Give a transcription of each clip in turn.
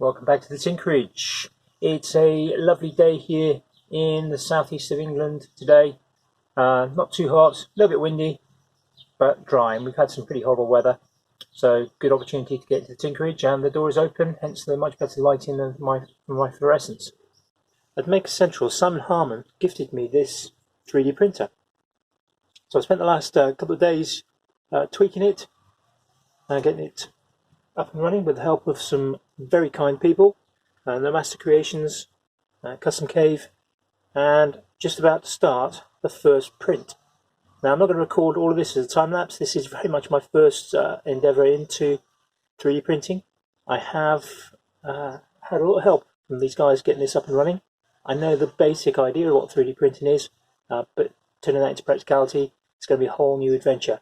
Welcome back to the Tinkerage. It's a lovely day here in the southeast of England today. Not too hot, a little bit windy, but dry, and we've had some pretty horrible weather. So good opportunity to get to the Tinkerage, and the door is open, hence the much better lighting than my fluorescence. At Maker Central, Simon Harmon gifted me this 3D printer. So I spent the last couple of days tweaking it, getting it up and running with the help of some very kind people, the Master Creations, Custom Cave, and just about to start the first print. Now I'm not going to record all of this as a time lapse. This is very much my first endeavour into 3D printing. I have had a lot of help from these guys getting this up and running. I know the basic idea of what 3D printing is, but turning that into practicality, it's going to be a whole new adventure.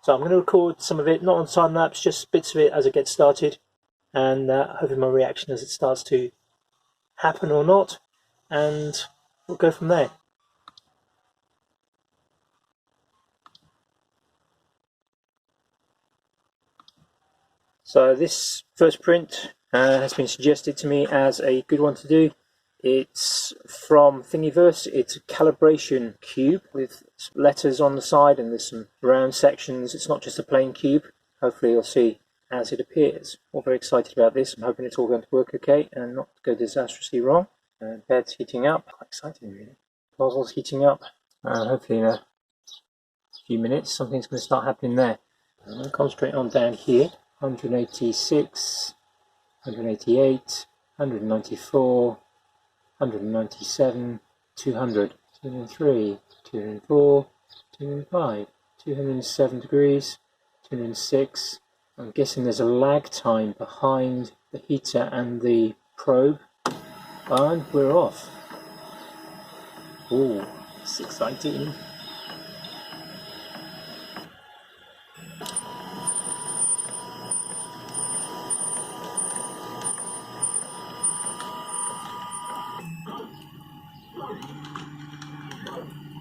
So I'm going to record some of it, not on time lapse, just bits of it as it gets started, and hopefully my reaction as it starts to happen or not, and we'll go from there. So this first print has been suggested to me as a good one to do. It's from Thingiverse. It's a calibration cube with letters on the side, and there's some round sections. It's not just a plain cube. Hopefully you'll see as it appears. All very excited about this. I'm hoping it's all going to work okay and not go disastrously wrong. Bed's heating up. Quite exciting really. Nozzle's heating up. Hopefully in a few minutes something's going to start happening there. I'm going to concentrate on down here. 186, 188, 194, 197, 200, 203, 204, 205, 207 degrees, 206. I'm guessing there's a lag time behind the heater and the probe, and we're off. Ooh, it's exciting.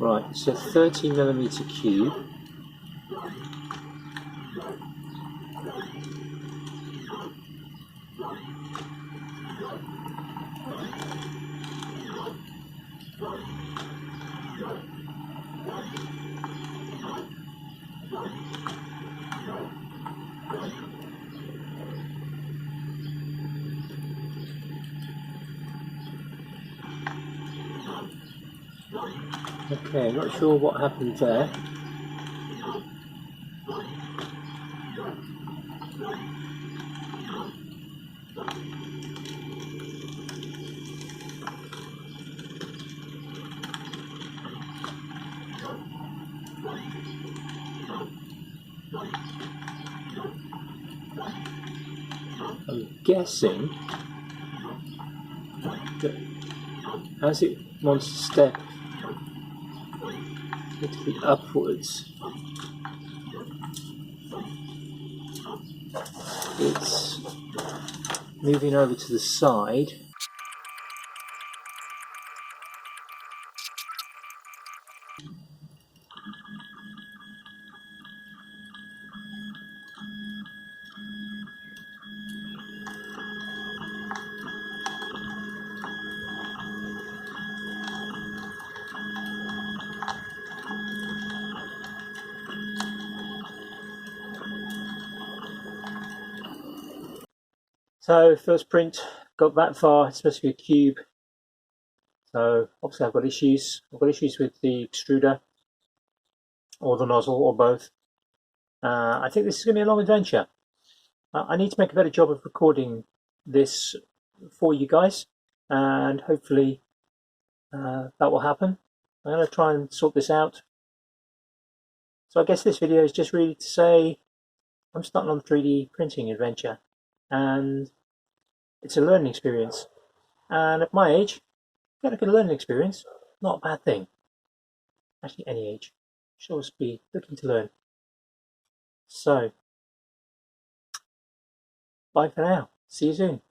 Right, it's a 30mm cube. Okay, not sure what happened there. I'm guessing that as it wants to step literally upwards, it's moving over to the side. So first print, got that far. It's supposed to be a cube. So obviously I've got issues. I've got issues with the extruder or the nozzle or both. I think this is going to be a long adventure. I need to make a better job of recording this for you guys, and hopefully that will happen. I'm going to try and sort this out. So I guess this video is just really to say I'm starting on the 3D printing adventure, and it's a learning experience. And at my age, get a good learning experience, not a bad thing. Actually, any age, you should always be looking to learn. So, bye for now. See you soon.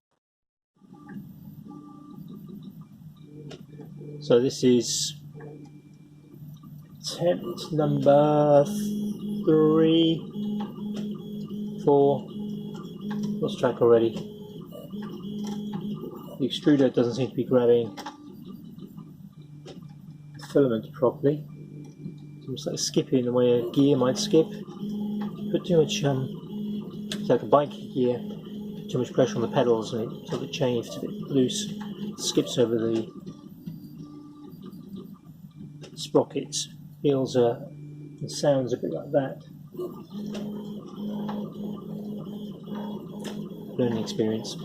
So this is attempt number 3, 4, lost track already, The extruder doesn't seem to be grabbing the filament properly. It's like skipping the way a gear might skip. Put too much, it's like a bike gear, too much pressure on the pedals and it sort of chains a bit loose, skips over the sprockets. Feels and sounds a bit like that. Learning experience.